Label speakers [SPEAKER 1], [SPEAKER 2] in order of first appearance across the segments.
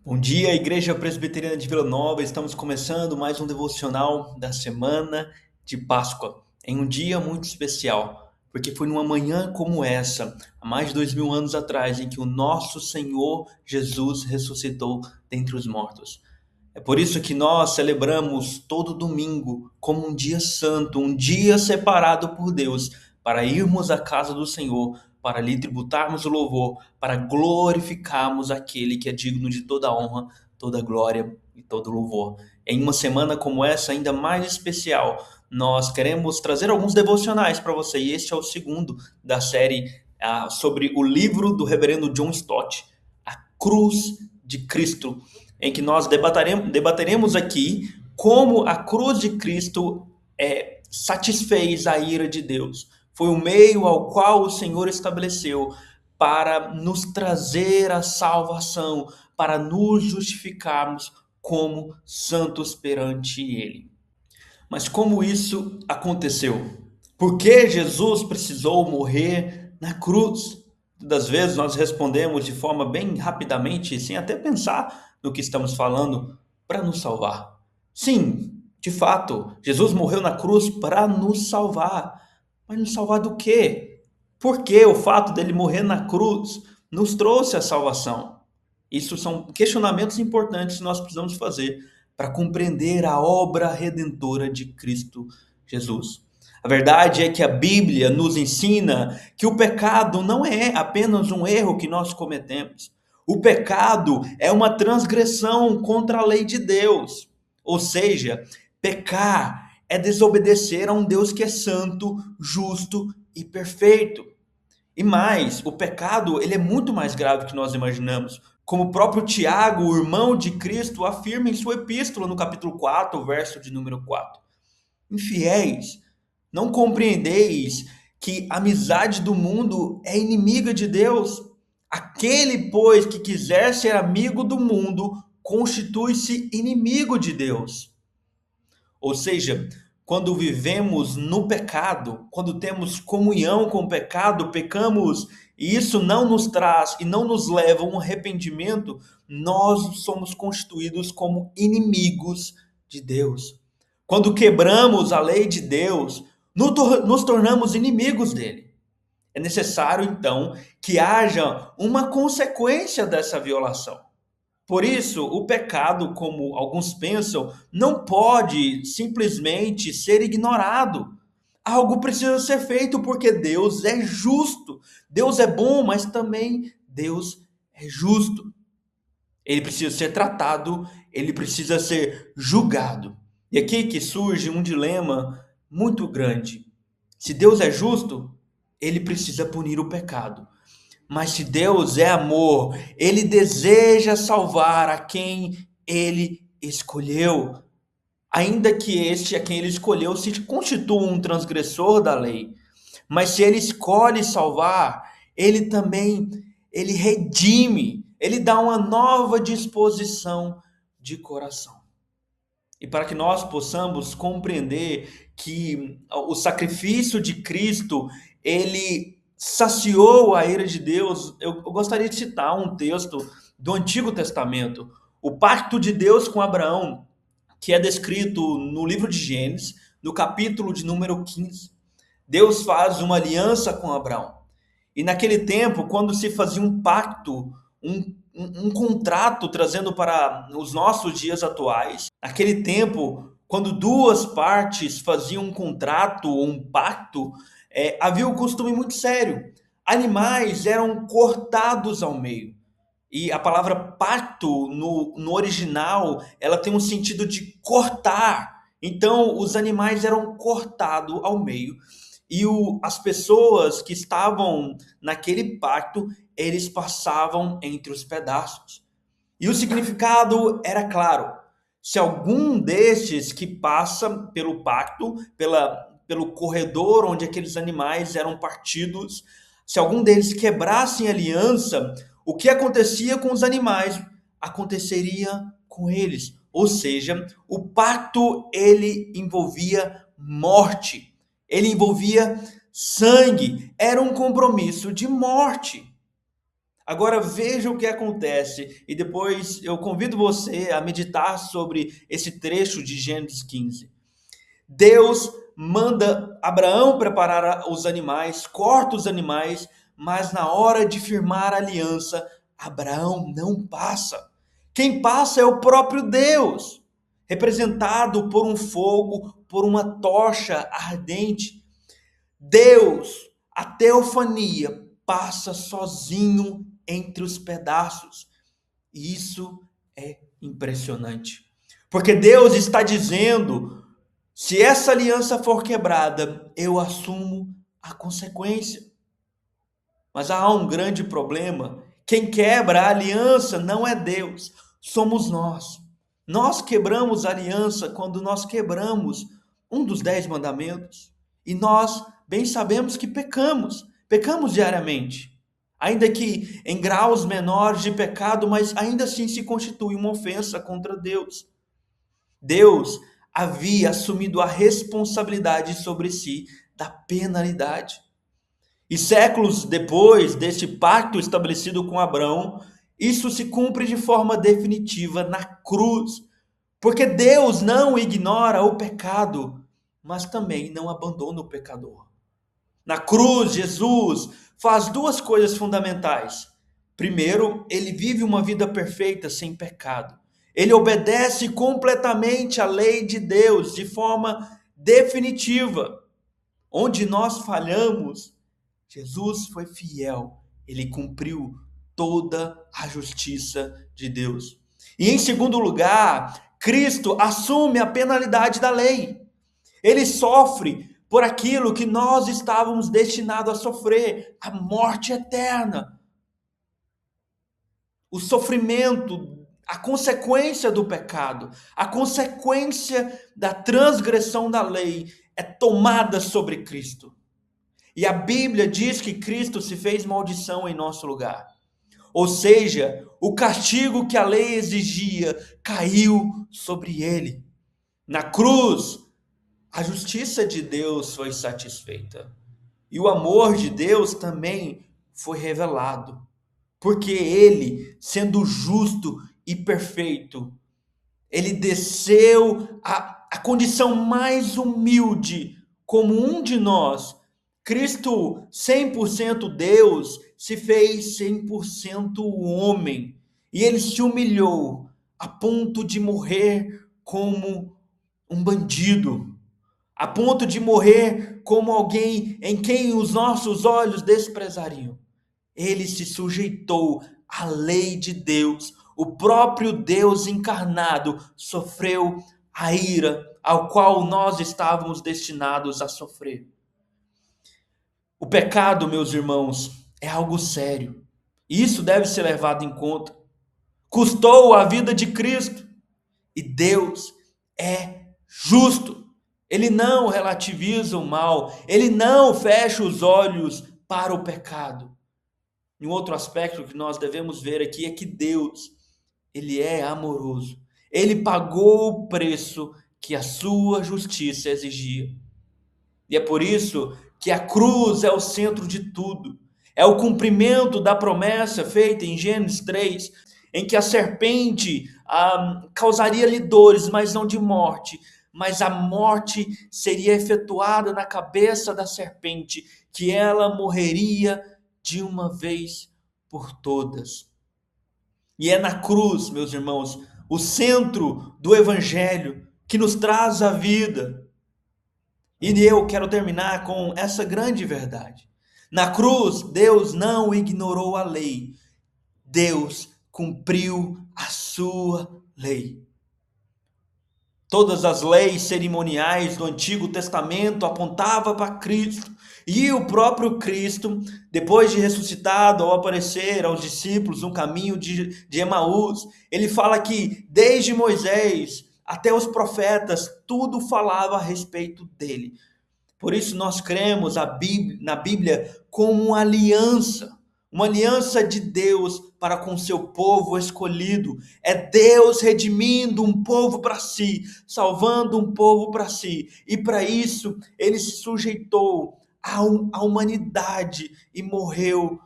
[SPEAKER 1] Bom dia, Igreja Presbiteriana de Vila Nova. Estamos começando mais um devocional da semana de Páscoa, em um dia muito especial, porque foi numa manhã como essa, há mais de 2000 anos atrás, em que o nosso Senhor Jesus ressuscitou dentre os mortos. É por isso que nós celebramos todo domingo como um dia santo, um dia separado por Deus, para irmos à casa do Senhor, para lhe tributarmos o louvor, para glorificarmos aquele que é digno de toda honra, toda glória e todo louvor. Em uma semana como essa, ainda mais especial, nós queremos trazer alguns devocionais para você, e este é o segundo da série sobre o livro do reverendo John Stott, A Cruz de Cristo, em que nós debateremos aqui como a cruz de Cristo satisfez a ira de Deus. Foi o meio ao qual o Senhor estabeleceu para nos trazer a salvação, para nos justificarmos como santos perante Ele. Mas como isso aconteceu? Por que Jesus precisou morrer na cruz? Das vezes nós respondemos de forma bem rapidamente, sem até pensar no que estamos falando, para nos salvar. Sim, de fato, Jesus morreu na cruz para nos salvar. Mas nos salvar do quê? Por que o fato dele morrer na cruz nos trouxe a salvação? Isso são questionamentos importantes que nós precisamos fazer para compreender a obra redentora de Cristo Jesus. A verdade é que a Bíblia nos ensina que o pecado não é apenas um erro que nós cometemos. O pecado é uma transgressão contra a lei de Deus. Ou seja, pecar é desobedecer a um Deus que é santo, justo e perfeito. E mais, o pecado ele é muito mais grave do que nós imaginamos. Como o próprio Tiago, o irmão de Cristo, afirma em sua epístola, no capítulo 4, verso de número 4. Infiéis, não compreendeis que a amizade do mundo é inimiga de Deus? Aquele, pois, que quiser ser amigo do mundo, constitui-se inimigo de Deus. Ou seja, quando vivemos no pecado, quando temos comunhão com o pecado, pecamos e isso não nos traz e não nos leva a um arrependimento, nós somos constituídos como inimigos de Deus. Quando quebramos a lei de Deus, nos tornamos inimigos dele. É necessário, então, que haja uma consequência dessa violação. Por isso, o pecado, como alguns pensam, não pode simplesmente ser ignorado. Algo precisa ser feito porque Deus é justo. Deus é bom, mas também Deus é justo. Ele precisa ser tratado, ele precisa ser julgado. E aqui que surge um dilema muito grande. Se Deus é justo, ele precisa punir o pecado. Mas se Deus é amor, ele deseja salvar a quem ele escolheu, ainda que este a quem ele escolheu se constitua um transgressor da lei. Mas se ele escolhe salvar, ele também ele redime, ele dá uma nova disposição de coração. E para que nós possamos compreender que o sacrifício de Cristo, ele saciou a ira de Deus, eu gostaria de citar um texto do Antigo Testamento, o pacto de Deus com Abraão, que é descrito no livro de Gênesis, no capítulo de número 15. Deus faz uma aliança com Abraão. E naquele tempo, quando se fazia um pacto, um contrato trazendo para os nossos dias atuais, naquele tempo, quando duas partes faziam um contrato ou um pacto, havia um costume muito sério. Animais eram cortados ao meio. E a palavra pacto no original, ela tem um sentido de cortar. Então, os animais eram cortados ao meio. E as pessoas que estavam naquele pacto, eles passavam entre os pedaços. E o significado era claro. Se algum destes que passa pelo pacto, pelo corredor onde aqueles animais eram partidos, se algum deles quebrassem a aliança, o que acontecia com os animais aconteceria com eles. Ou seja, o pacto ele envolvia morte, ele envolvia sangue, era um compromisso de morte. Agora veja o que acontece e depois eu convido você a meditar sobre esse trecho de Gênesis 15. Deus manda Abraão preparar os animais, corta os animais, mas na hora de firmar a aliança, Abraão não passa. Quem passa é o próprio Deus, representado por um fogo, por uma tocha ardente. Deus, a teofania, passa sozinho entre os pedaços. E isso é impressionante. Porque Deus está dizendo: se essa aliança for quebrada, eu assumo a consequência. Mas há um grande problema. Quem quebra a aliança não é Deus, somos nós. Nós quebramos a aliança quando nós quebramos um dos 10 mandamentos. E nós bem sabemos que pecamos diariamente. Ainda que em graus menores de pecado, mas ainda assim se constitui uma ofensa contra Deus. Deus havia assumido a responsabilidade sobre si da penalidade. E séculos depois deste pacto estabelecido com Abraão, isso se cumpre de forma definitiva na cruz. Porque Deus não ignora o pecado, mas também não abandona o pecador. Na cruz, Jesus faz duas coisas fundamentais. Primeiro, ele vive uma vida perfeita, sem pecado. Ele obedece completamente à lei de Deus de forma definitiva. Onde nós falhamos, Jesus foi fiel. Ele cumpriu toda a justiça de Deus. E em segundo lugar, Cristo assume a penalidade da lei. Ele sofre por aquilo que nós estávamos destinados a sofrer, a morte eterna. O sofrimento, a consequência do pecado, a consequência da transgressão da lei é tomada sobre Cristo. E a Bíblia diz que Cristo se fez maldição em nosso lugar. Ou seja, o castigo que a lei exigia caiu sobre ele. Na cruz, a justiça de Deus foi satisfeita. E o amor de Deus também foi revelado. Porque ele, sendo justo e perfeito, ele desceu à condição mais humilde, como um de nós. Cristo, 100% Deus, se fez 100% homem. E ele se humilhou a ponto de morrer como um bandido, a ponto de morrer como alguém em quem os nossos olhos desprezariam. Ele se sujeitou à lei de Deus. O próprio Deus encarnado sofreu a ira ao qual nós estávamos destinados a sofrer. O pecado, meus irmãos, é algo sério. Isso deve ser levado em conta. Custou a vida de Cristo. E Deus é justo. Ele não relativiza o mal. Ele não fecha os olhos para o pecado. E um outro aspecto que nós devemos ver aqui é que Deus, ele é amoroso. Ele pagou o preço que a sua justiça exigia. E é por isso que a cruz é o centro de tudo. É o cumprimento da promessa feita em Gênesis 3, em que a serpente causaria-lhe dores, mas não de morte. Mas a morte seria efetuada na cabeça da serpente, que ela morreria de uma vez por todas. E é na cruz, meus irmãos, o centro do evangelho que nos traz a vida. E eu quero terminar com essa grande verdade. Na cruz, Deus não ignorou a lei. Deus cumpriu a sua lei. Todas as leis cerimoniais do Antigo Testamento apontavam para Cristo. E o próprio Cristo, depois de ressuscitado, ao aparecer aos discípulos no caminho de Emaús, ele fala que desde Moisés até os profetas, tudo falava a respeito dele. Por isso nós cremos na Bíblia como uma aliança de Deus para com seu povo escolhido. É Deus redimindo um povo para si, salvando um povo para si. E para isso ele se sujeitou à humanidade e morreu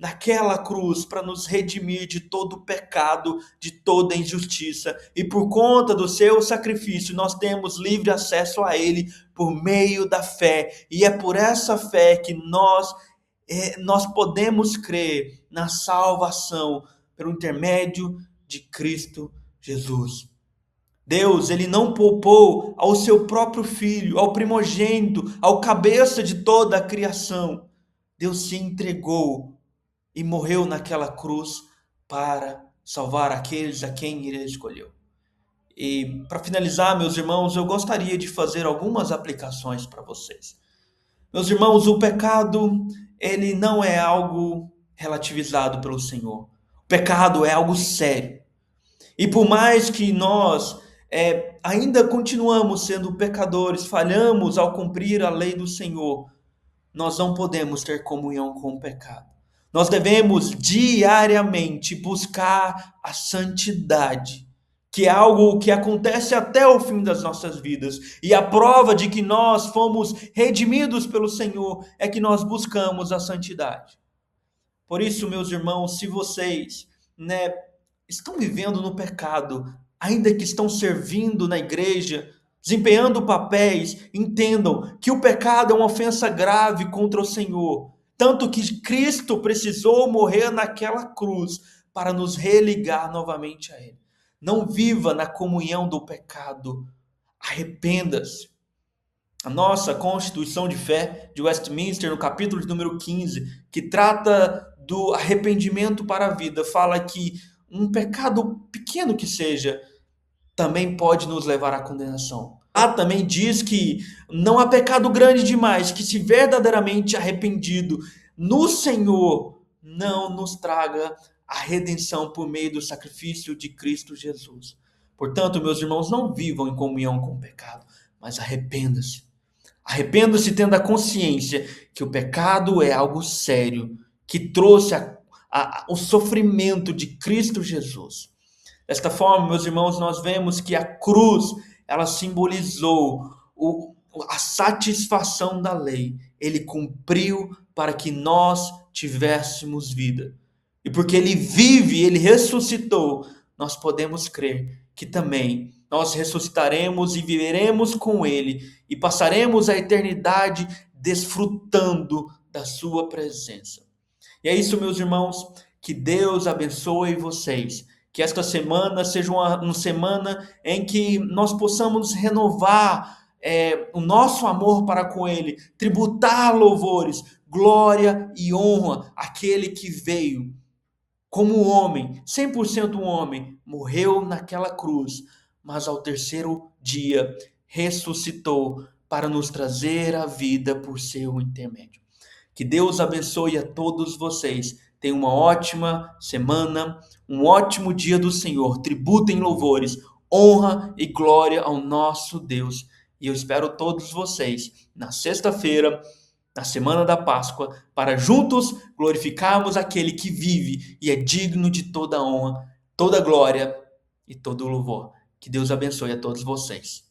[SPEAKER 1] naquela cruz para nos redimir de todo pecado, de toda injustiça. E por conta do seu sacrifício, nós temos livre acesso a Ele por meio da fé. E é por essa fé que nós podemos crer na salvação pelo intermédio de Cristo Jesus. Deus, ele não poupou ao seu próprio filho, ao primogênito, ao cabeça de toda a criação. Deus se entregou e morreu naquela cruz para salvar aqueles a quem ele escolheu. E para finalizar, meus irmãos, eu gostaria de fazer algumas aplicações para vocês. Meus irmãos, o pecado, ele não é algo relativizado pelo Senhor. O pecado é algo sério. E por mais que nós ainda continuamos sendo pecadores, falhamos ao cumprir a lei do Senhor, nós não podemos ter comunhão com o pecado. Nós devemos diariamente buscar a santidade, que é algo que acontece até o fim das nossas vidas. E a prova de que nós fomos redimidos pelo Senhor é que nós buscamos a santidade. Por isso, meus irmãos, se vocês, estão vivendo no pecado, ainda que estão servindo na igreja, desempenhando papéis, entendam que o pecado é uma ofensa grave contra o Senhor. Tanto que Cristo precisou morrer naquela cruz para nos religar novamente a Ele. Não viva na comunhão do pecado. Arrependa-se. A nossa Constituição de Fé de Westminster, no capítulo de número 15, que trata do arrependimento para a vida, fala que um pecado pequeno que seja, também pode nos levar à condenação. Lá também diz que não há pecado grande demais, que se verdadeiramente arrependido no Senhor, não nos traga a redenção por meio do sacrifício de Cristo Jesus. Portanto, meus irmãos, não vivam em comunhão com o pecado, mas arrependa-se. Arrependa-se tendo a consciência que o pecado é algo sério, que trouxe o sofrimento de Cristo Jesus. Desta forma, meus irmãos, nós vemos que a cruz, ela simbolizou a satisfação da lei. Ele cumpriu para que nós tivéssemos vida. E porque ele vive, ele ressuscitou, nós podemos crer que também nós ressuscitaremos e viveremos com ele e passaremos a eternidade desfrutando da sua presença. E é isso, meus irmãos, que Deus abençoe vocês. Que esta semana seja uma semana em que nós possamos renovar o nosso amor para com Ele, tributar louvores, glória e honra àquele que veio como homem, 100% homem, morreu naquela cruz, mas ao terceiro dia ressuscitou para nos trazer a vida por seu intermédio. Que Deus abençoe a todos vocês. Tenham uma ótima semana, um ótimo dia do Senhor. Tributem louvores, honra e glória ao nosso Deus. E eu espero todos vocês na sexta-feira, na semana da Páscoa, para juntos glorificarmos aquele que vive e é digno de toda honra, toda glória e todo louvor. Que Deus abençoe a todos vocês.